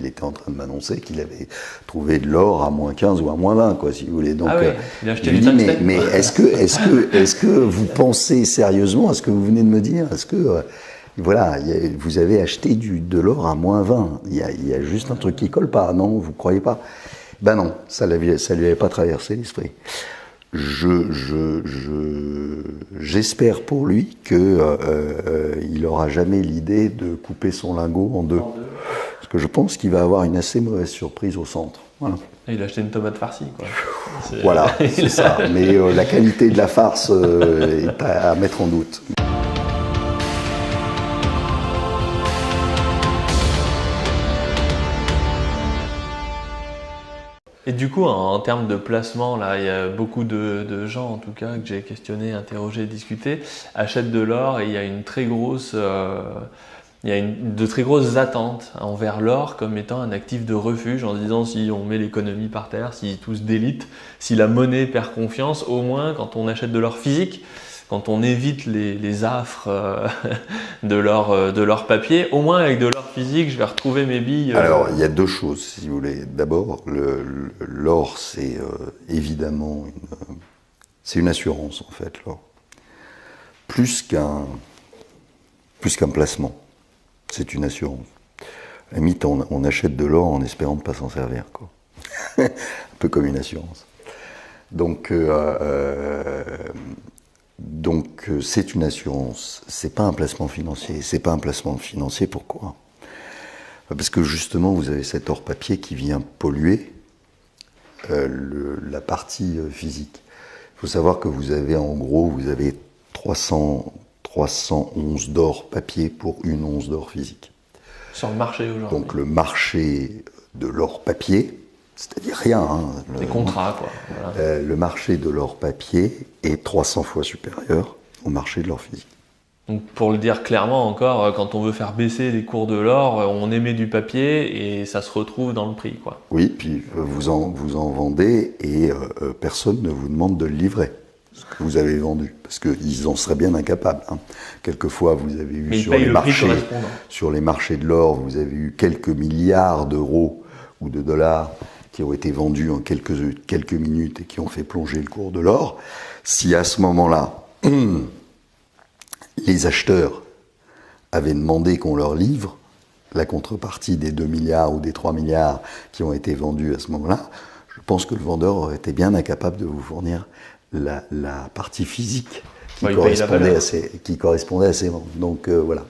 il était en train de m'annoncer qu'il avait trouvé de l'or à moins 15 ou à moins 20, quoi, si vous voulez. Donc, il a acheté je lui du dis, tungstène. mais est-ce que vous pensez sérieusement à ce que vous venez de me dire? Est-ce que, voilà, vous avez acheté de l'or à moins 20? Il y a juste un truc qui colle pas, non? Vous croyez pas? Ben non, ça lui avait pas traversé l'esprit. J'espère pour lui qu'il n'aura jamais l'idée de couper son lingot en deux. Parce que je pense qu'il va avoir une assez mauvaise surprise au centre. Voilà. Il a acheté une tomate farcie, quoi. Voilà, c'est ça. Mais la qualité de la farce est à mettre en doute. Et du coup, en termes de placement, là, il y a beaucoup de gens, en tout cas, que j'ai questionné, interrogé, discuté, achètent de l'or et il y a une très grosse, de très grosses attentes envers l'or comme étant un actif de refuge, en se disant si on met l'économie par terre, si tout se délite, si la monnaie perd confiance, au moins quand on achète de l'or physique, quand on évite les affres de l'or papier, au moins avec de l'or physique, je vais retrouver mes billes. Alors, il y a deux choses, si vous voulez. D'abord, l'or, c'est évidemment une assurance, en fait, l'or. Plus qu'un placement. C'est une assurance. À la limite, on achète de l'or en espérant ne pas s'en servir, quoi. Un peu comme une assurance. Donc, c'est une assurance, c'est pas un placement financier. C'est pas un placement financier, pourquoi? Parce que justement, vous avez cet or papier qui vient polluer la partie physique. Il faut savoir que vous avez 300 onces d'or papier pour une once d'or physique. Sur le marché aujourd'hui. Donc le marché de l'or papier, c'est-à-dire rien. Hein, les contrats, quoi. Voilà. Le marché de l'or papier est 300 fois supérieur au marché de l'or physique. Donc pour le dire clairement encore, quand on veut faire baisser les cours de l'or, on émet du papier et ça se retrouve dans le prix, quoi. Oui, puis vous en vendez et personne ne vous demande de le livrer, ce que vous avez vendu, parce qu'ils en seraient bien incapables. Hein. Quelquefois, vous avez eu sur les marchés de l'or, vous avez eu quelques milliards d'euros ou de dollars qui ont été vendus en quelques minutes et qui ont fait plonger le cours de l'or. Si à ce moment-là, les acheteurs avaient demandé qu'on leur livre la contrepartie des 2 milliards ou des 3 milliards qui ont été vendus à ce moment-là, je pense que le vendeur aurait été bien incapable de vous fournir la partie physique qui correspondait à ces ventes. Donc voilà.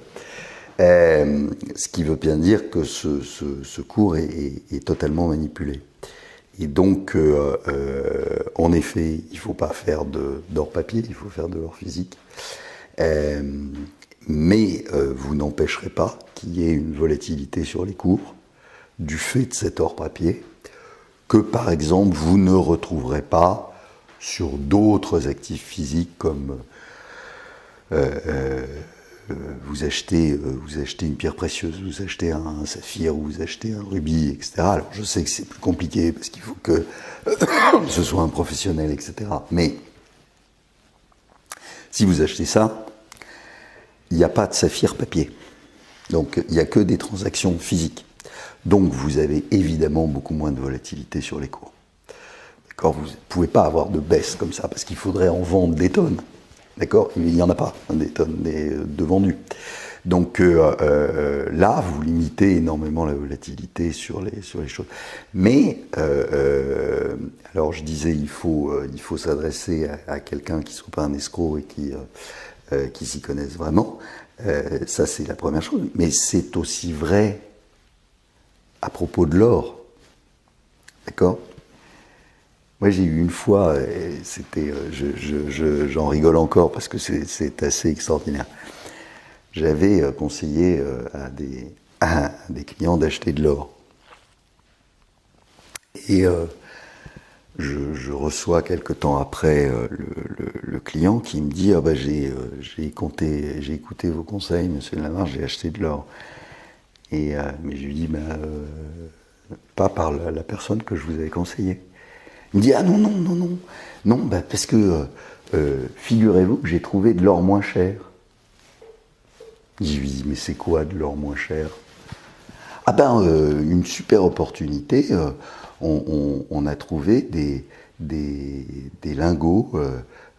Ce qui veut bien dire que ce cours est totalement manipulé. Et donc, en effet, il ne faut pas faire d'or papier, il faut faire de l'or physique. Mais vous n'empêcherez pas qu'il y ait une volatilité sur les cours du fait de cet or papier que, par exemple, vous ne retrouverez pas sur d'autres actifs physiques comme vous achetez une pierre précieuse, vous achetez un saphir, vous achetez un rubis, etc. Alors je sais que c'est plus compliqué parce qu'il faut que ce soit un professionnel, etc. Mais si vous achetez ça, il n'y a pas de saphir papier. Donc il n'y a que des transactions physiques. Donc vous avez évidemment beaucoup moins de volatilité sur les cours. D'accord ? Vous ne pouvez pas avoir de baisse comme ça parce qu'il faudrait en vendre des tonnes. D'accord ? Il n'y en a pas, des tonnes de vendus. Donc là, vous limitez énormément la volatilité sur les choses. Mais, alors je disais, il faut s'adresser à quelqu'un qui ne soit pas un escroc et qui s'y connaisse vraiment. Ça, c'est la première chose. Mais c'est aussi vrai à propos de l'or. D'accord ? Moi, j'ai eu une fois, c'était, j'en rigole encore parce que c'est assez extraordinaire. J'avais conseillé à des clients d'acheter de l'or. Et je reçois quelque temps après le client qui me dit j'ai écouté vos conseils, monsieur Lamarche, j'ai acheté de l'or. Et mais je lui dis pas par la personne que je vous avais conseillé. Il me dit non, parce que figurez-vous que j'ai trouvé de l'or moins cher. Je lui dis mais c'est quoi de l'or moins cher? Ah ben, une super opportunité. On a trouvé des lingots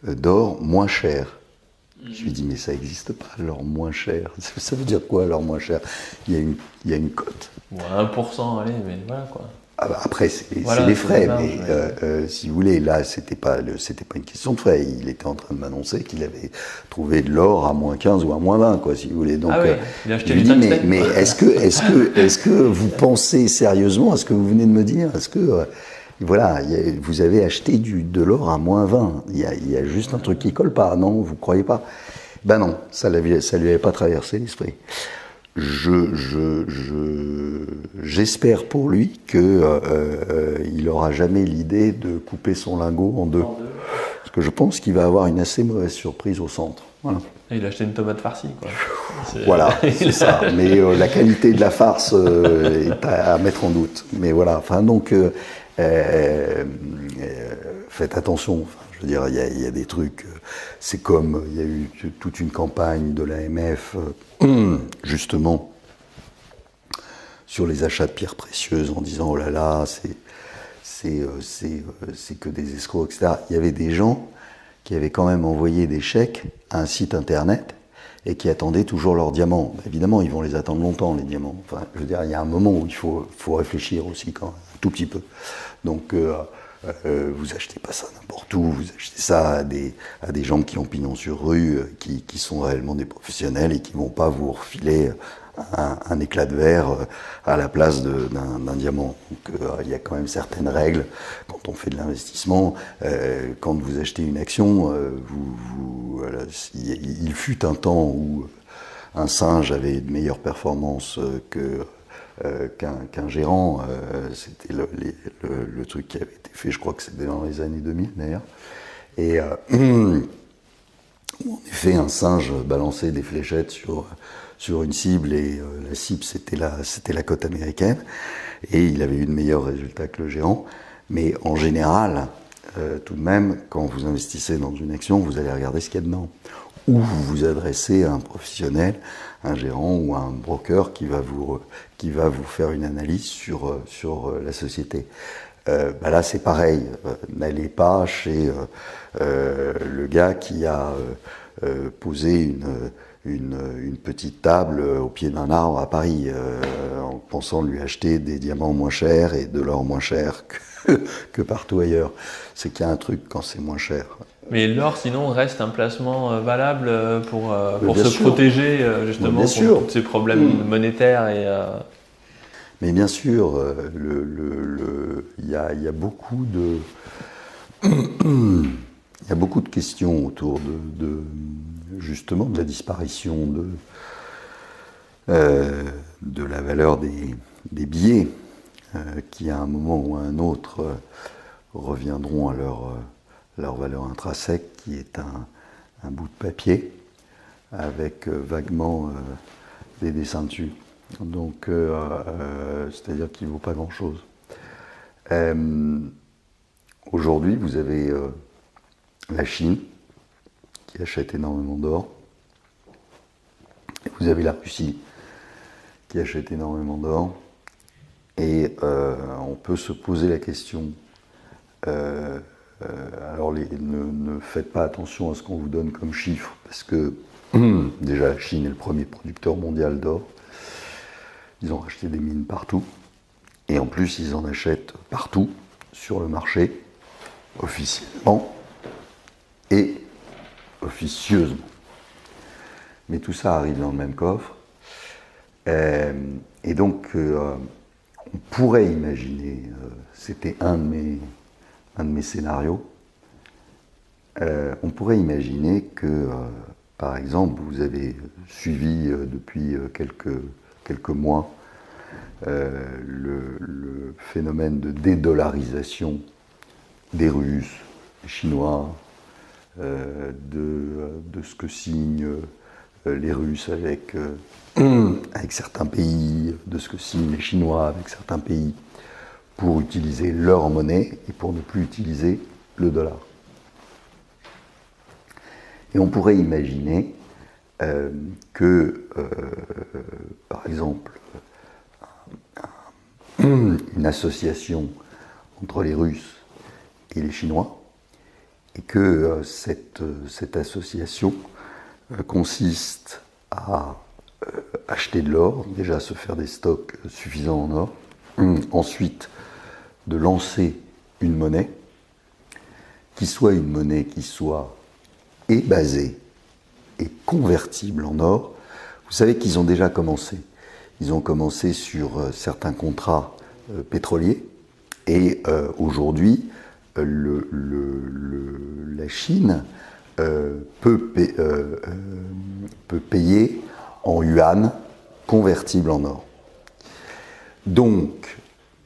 d'or moins chers. Je lui dis, mais ça n'existe pas, l'or moins cher. Ça veut dire quoi, l'or moins cher? Il y a une cote. Ou à 1%, allez, mais voilà quoi. Ah bah après, c'est Voilà, les c'est frais, les marges, mais si vous voulez, là, c'était pas une question de frais. Il était en train de m'annoncer qu'il avait trouvé de l'or à moins 15 ou à moins 20, quoi, si vous voulez. Donc, Ah oui, il a acheté je lui du dis, tungstène. mais est-ce que vous pensez sérieusement à ce que vous venez de me dire? Est-ce que, voilà, vous avez acheté de l'or à moins 20? Il y a juste un truc qui colle pas, non? Vous croyez pas? Ben non, ça lui avait pas traversé l'esprit. J'espère pour lui qu'il n'aura jamais l'idée de couper son lingot en deux. Parce que je pense qu'il va avoir une assez mauvaise surprise au centre. Voilà. Il a acheté une tomate farcie, quoi. Voilà, c'est ça. Mais la qualité de la farce est à mettre en doute. Mais voilà, enfin donc, faites attention. Enfin, je veux dire, il y a des trucs. C'est comme il y a eu toute une campagne de l'AMF, justement, sur les achats de pierres précieuses, en disant oh là là, c'est que des escrocs, etc. Il y avait des gens qui avaient quand même envoyé des chèques à un site internet et qui attendaient toujours leurs diamants. Évidemment, ils vont les attendre longtemps, les diamants. Enfin, je veux dire, il y a un moment où il faut réfléchir aussi, quand même, un tout petit peu. Donc, vous achetez pas ça n'importe où, vous achetez ça à des gens qui ont pignon sur rue, qui sont réellement des professionnels et qui vont pas vous refiler un éclat de verre à la place d'un diamant. Donc il y a quand même certaines règles quand on fait de l'investissement. Quand vous achetez une action, voilà, il fut un temps où un singe avait de meilleures performances qu'un gérant. C'était le truc qui avait été fait, je crois que c'était dans les années 2000 d'ailleurs. Et en effet, un singe balançait des fléchettes sur une cible et la cible c'était la côte américaine et il avait eu de meilleurs résultats que le gérant. Mais en général, tout de même, quand vous investissez dans une action, vous allez regarder ce qu'il y a dedans. Ou vous vous adressez à un professionnel, un gérant ou un broker qui va vous faire une analyse sur la société. Là, c'est pareil. N'allez pas chez le gars qui a posé une petite table au pied d'un arbre à Paris, en pensant lui acheter des diamants moins chers et de l'or moins cher que partout ailleurs. C'est qu'il y a un truc quand c'est moins cher. Mais l'or, sinon, reste un placement valable pour se sûr. protéger justement contre tous ces problèmes monétaires et. Mais bien sûr, il y a beaucoup de questions autour justement de la disparition de la valeur des billets qui à un moment ou à un autre reviendront à leur valeur intrinsèque qui est un bout de papier avec vaguement des dessins dessus. Donc, c'est-à-dire qu'il ne vaut pas grand-chose. Aujourd'hui, vous avez la Chine qui achète énormément d'or. Et vous avez la Russie qui achète énormément d'or. Et on peut se poser la question. Alors, ne faites pas attention à ce qu'on vous donne comme chiffre, parce que déjà, la Chine est le premier producteur mondial d'or. Ils ont racheté des mines partout. Et en plus, ils en achètent partout sur le marché, officiellement et officieusement. Mais tout ça arrive dans le même coffre. Et donc, on pourrait imaginer, c'était un de mes scénarios, on pourrait imaginer que, par exemple, vous avez suivi depuis quelques mois le phénomène de dédollarisation des Russes, des Chinois, de ce que signent les Russes avec certains pays, de ce que signent les Chinois avec certains pays pour utiliser leur monnaie et pour ne plus utiliser le dollar. Et on pourrait imaginer que, par exemple, une association entre les Russes et les Chinois, et que cette association consiste à acheter de l'or, déjà se faire des stocks suffisants en or, ensuite de lancer une monnaie qui soit et basée et convertible en or. Vous savez qu'ils ont déjà commencé. Ils ont commencé sur certains contrats pétroliers et aujourd'hui, la Chine peut payer en yuan convertible en or. Donc,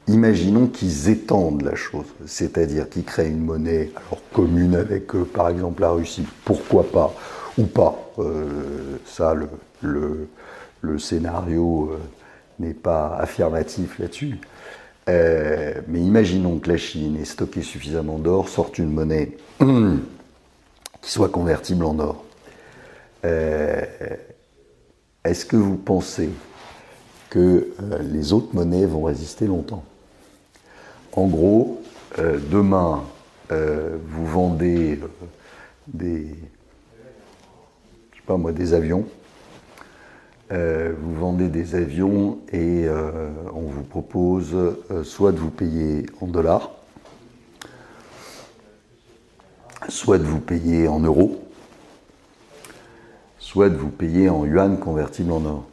imaginons qu'ils étendent la chose, c'est-à-dire qu'ils créent une monnaie commune avec, par exemple, la Russie, pourquoi pas, ou pas. Ça, le scénario n'est pas affirmatif là-dessus. Mais imaginons que la Chine ait stocké suffisamment d'or, sorte une monnaie qui soit convertible en or. Est-ce que vous pensez que les autres monnaies vont résister longtemps? En gros, demain, vous vendez des avions. Vous vendez des avions et on vous propose soit de vous payer en dollars, soit de vous payer en euros, soit de vous payer en yuan convertible en or.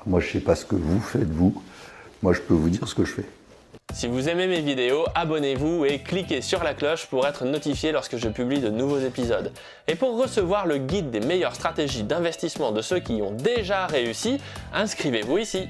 Moi, je ne sais pas ce que vous faites, vous. Moi, je peux vous dire ce que je fais. Si vous aimez mes vidéos, abonnez-vous et cliquez sur la cloche pour être notifié lorsque je publie de nouveaux épisodes. Et pour recevoir le guide des meilleures stratégies d'investissement de ceux qui y ont déjà réussi, inscrivez-vous ici.